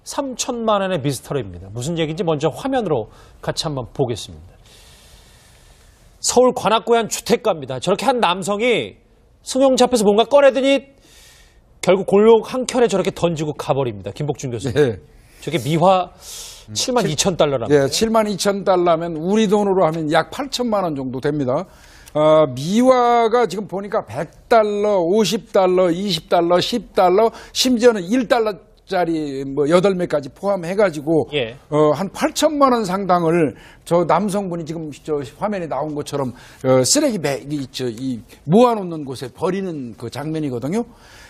3천만 원의 미스터리입니다. 무슨 얘기인지 먼저 화면으로 같이 한번 보겠습니다. 서울 관악구의 한 주택가입니다. 저렇게 한 남성이 승용차 앞에서 뭔가 꺼내더니 결국 골목 한 켠에 저렇게 던지고 가버립니다. 김복준 교수님. 네. 저게 미화 7만 2천 달러랍니다. 예, 7만 2천 달러면 우리 돈으로 하면 약 8천만 원 정도 됩니다. 미화가 지금 보니까 100달러, 50달러, 20달러, 10달러, 심지어는 1달러짜리 뭐 8매까지 포함해가지고 예. 한 8천만 원 상당을 저 남성분이 지금 저 화면에 나온 것처럼 쓰레기백이 있죠. 이 모아놓는 곳에 버리는 그 장면이거든요.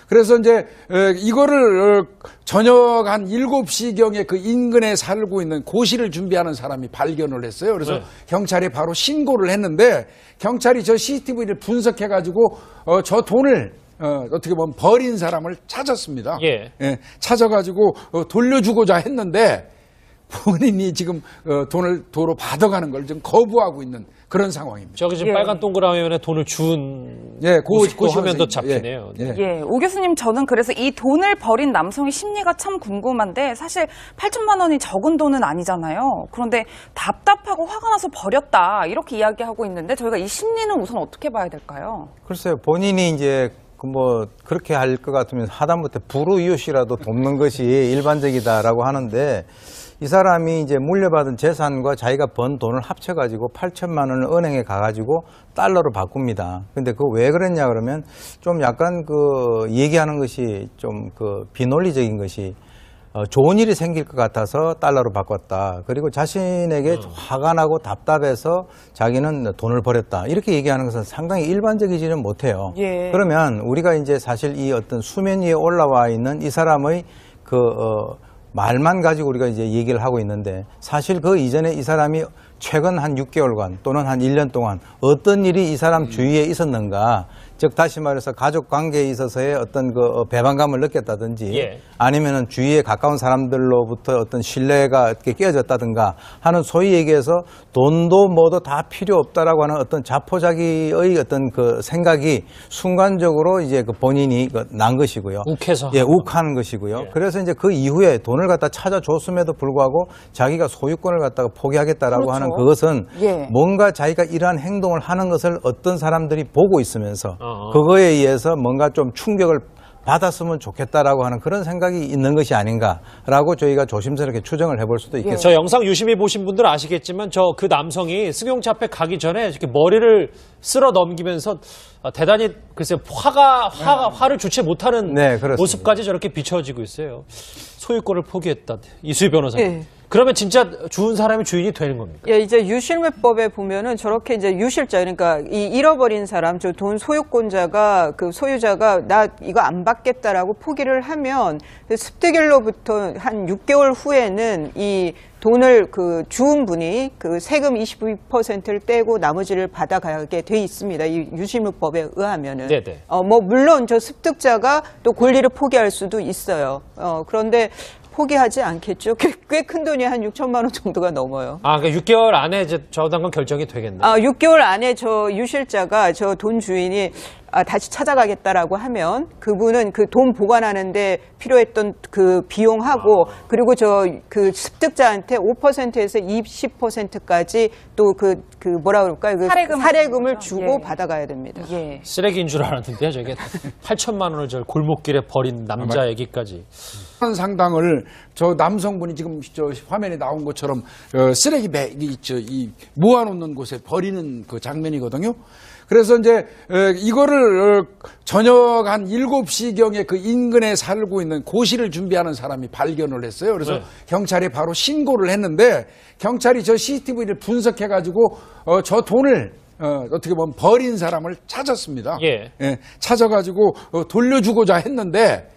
그래서 이제 이거를 저녁 한 7시경에 그 인근에 살고 있는 고시를 준비하는 사람이 발견을 했어요. 그래서 네. 경찰에 바로 신고를 했는데 경찰이 저 CCTV를 분석해가지고 저 돈을 어떻게 보면 버린 사람을 찾았습니다. 예. 예, 찾아가지고 돌려주고자 했는데 본인이 지금 돈을 도로 받아가는 걸 좀 거부하고 있는 그런 상황입니다. 저기 지금 예. 빨간 동그라미 화면에 돈을 준 예, 그 화면도 잡히네요. 예, 예. 예, 오 교수님, 저는 그래서 이 돈을 버린 남성의 심리가 참 궁금한데 사실 8천만 원이 적은 돈은 아니잖아요. 그런데 답답하고 화가 나서 버렸다 이렇게 이야기하고 있는데 저희가 이 심리는 우선 어떻게 봐야 될까요? 글쎄요, 본인이 이제 뭐 그렇게 할 것 같으면 하다못해 불우이웃이라도 돕는 것이 일반적이다라고 하는데 이 사람이 이제 물려받은 재산과 자기가 번 돈을 합쳐가지고 8천만 원을 은행에 가가지고 달러로 바꿉니다. 근데 그거 왜 그랬냐 그러면 좀 약간 그 얘기하는 것이 좀 그 비논리적인 것이 좋은 일이 생길 것 같아서 달러로 바꿨다. 그리고 자신에게 화가 나고 답답해서 자기는 돈을 버렸다. 이렇게 얘기하는 것은 상당히 일반적이지는 못해요. 예. 그러면 우리가 이제 사실 이 어떤 수면 위에 올라와 있는 이 사람의 말만 가지고 우리가 이제 얘기를 하고 있는데 사실 그 이전에 이 사람이 최근 한 6개월간 또는 한 1년 동안 어떤 일이 이 사람 주위에 있었는가, 즉 다시 말해서 가족 관계에 있어서의 어떤 그 배반감을 느꼈다든지 예. 아니면은 주위에 가까운 사람들로부터 어떤 신뢰가 이렇게 깨어졌다든가 하는 소위 얘기해서 돈도 뭐도 다 필요 없다라고 하는 어떤 자포자기의 어떤 그 생각이 순간적으로 이제 그 본인이 난 것이고요. 욱해서. 예, 욱하는 것이고요. 예. 그래서 이제 그 이후에 돈을 갖다 찾아줬음에도 불구하고 자기가 소유권을 갖다가 포기하겠다라고 그렇죠. 하는 그것은 예. 뭔가 자기가 이러한 행동을 하는 것을 어떤 사람들이 보고 있으면서 어어. 그거에 의해서 뭔가 좀 충격을 받았으면 좋겠다라고 하는 그런 생각이 있는 것이 아닌가라고 저희가 조심스럽게 추정을 해볼 수도 있겠습니다. 저 영상 유심히 보신 분들은 아시겠지만 저 그 남성이 승용차 앞에 가기 전에 이렇게 머리를 쓸어 넘기면서 대단히 글쎄 화를 주체 못하는 네, 그렇습니다. 모습까지 저렇게 비춰지고 있어요. 소유권을 포기했다. 이수희 변호사님. 예. 그러면 진짜 죽은 사람이 주인이 되는 겁니까? 예, 이제 유실매법에 보면은 저렇게 이제 유실자, 그러니까 이 잃어버린 사람, 저 돈 소유권자가 그 소유자가 나 이거 안 받겠다라고 포기를 하면 습득일로부터 한 6개월 후에는 이 돈을 그 주운 분이 그 세금 22%를 떼고 나머지를 받아가게 돼 있습니다. 이 유실물법에 의하면은. 네네. 뭐 물론 저 습득자가 또 권리를 포기할 수도 있어요. 그런데 포기하지 않겠죠. 꽤 큰 돈이 한 6천만 원 정도가 넘어요. 그러니까 6개월 안에 이제 저당 건 결정이 되겠네. 6개월 안에 저 유실자가 저 돈 주인이 다시 찾아가겠다라고 하면 그분은 그 돈 보관하는데 필요했던 그 비용하고 그리고 저 그 습득자한테 5%에서 20%까지 또 그 뭐라 그럴까요? 그 사례금을 주고 예. 받아가야 됩니다. 예. 쓰레기인 줄 알았는데요. 저게 8천만 원을 저 골목길에 버린 남자 얘기까지. 상당을 저 남성분이 지금 저 화면에 나온 것처럼 쓰레기백이 있죠. 이 모아놓는 곳에 버리는 그 장면이거든요. 그래서 이제 이거를 저녁 한 7시경에 그 인근에 살고 있는 고시를 준비하는 사람이 발견을 했어요. 그래서 네. 경찰에 바로 신고를 했는데 경찰이 저 CCTV를 분석해가지고 저 돈을 어떻게 보면 버린 사람을 찾았습니다. 예. 예, 찾아가지고 돌려주고자 했는데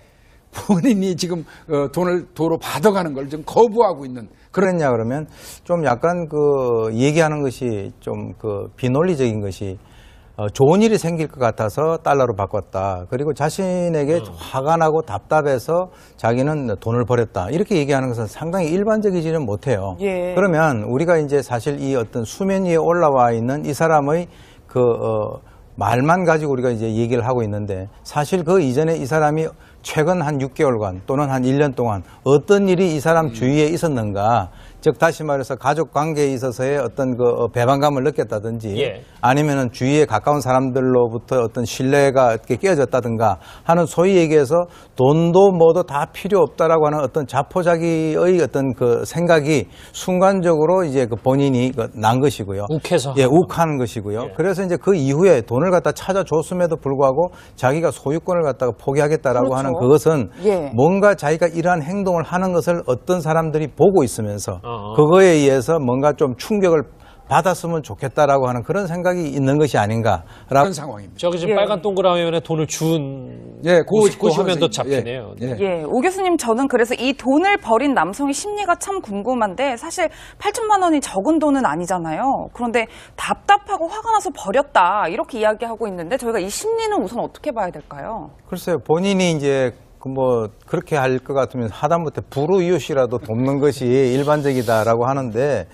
본인이 지금 돈을 도로 받아가는 걸 좀 거부하고 있는 그랬냐 그러면 좀 약간 그 얘기하는 것이 좀 그 비논리적인 것이 좋은 일이 생길 것 같아서 달러로 바꿨다. 그리고 자신에게 화가 나고 답답해서 자기는 돈을 버렸다. 이렇게 얘기하는 것은 상당히 일반적이지는 못해요. 예. 그러면 우리가 이제 사실 이 어떤 수면 위에 올라와 있는 이 사람의 말만 가지고 우리가 이제 얘기를 하고 있는데 사실 그 이전에 이 사람이 최근 한 6개월간 또는 한 1년 동안 어떤 일이 이 사람 주위에 있었는가, 즉 다시 말해서 가족 관계에 있어서의 어떤 그 배반감을 느꼈다든지 예. 아니면은 주위에 가까운 사람들로부터 어떤 신뢰가 이렇게 깨어졌다든가 하는 소위 얘기해서 돈도 뭐도 다 필요 없다라고 하는 어떤 자포자기의 어떤 그 생각이 순간적으로 이제 그 본인이 난 것이고요. 욱해서. 예, 욱하는 것이고요. 예. 그래서 이제 그 이후에 돈을 갖다 찾아줬음에도 불구하고 자기가 소유권을 갖다가 포기하겠다라고 그렇죠. 하는 그것은 예. 뭔가 자기가 이러한 행동을 하는 것을 어떤 사람들이 보고 있으면서 어어. 그거에 의해서 뭔가 좀 충격을 받았으면 좋겠다라고 하는 그런 생각이 있는 것이 아닌가라고. 그런 상황입니다. 저기 지금 예. 빨간 동그라미 화면에 돈을 준 예, 모습도 그 화면도 시간이- 잡히네요. 예, 예. 예, 오 교수님, 저는 그래서 이 돈을 버린 남성의 심리가 참 궁금한데 사실 8천만 원이 적은 돈은 아니잖아요. 그런데 답답하고 화가 나서 버렸다 이렇게 이야기하고 있는데 저희가 이 심리는 우선 어떻게 봐야 될까요? 글쎄요, 본인이 이제 뭐 그렇게 할 것 같으면 하다못해 불우이웃이라도 돕는 것이 일반적이다라고 하는데,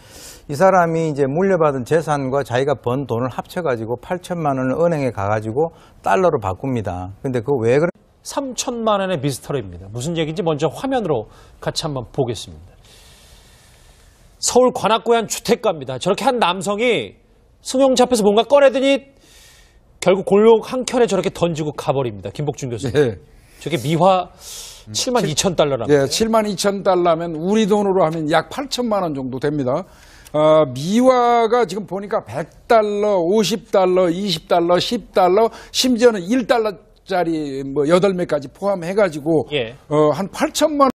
이 사람이 이제 물려받은 재산과 자기가 번 돈을 합쳐가지고 8천만 원을 은행에 가가지고 달러로 바꿉니다. 근데 그거 왜 그래? 3천만 원의 미스터리입니다. 무슨 얘기인지 먼저 화면으로 같이 한번 보겠습니다. 서울 관악구의 한 주택가입니다. 저렇게 한 남성이 승용차 앞에서 뭔가 꺼내더니 결국 골목 한 켠에 저렇게 던지고 가버립니다. 김복준 교수님. 예. 저게 미화 7만 2천 달러랍니다. 예, 7만 2천 달러면 우리 돈으로 하면 약 8천만 원 정도 됩니다. 미화가 지금 보니까 100달러, 50달러, 20달러, 10달러, 심지어는 1달러짜리 뭐 8매까지 포함해가지고 예. 한 8천만 원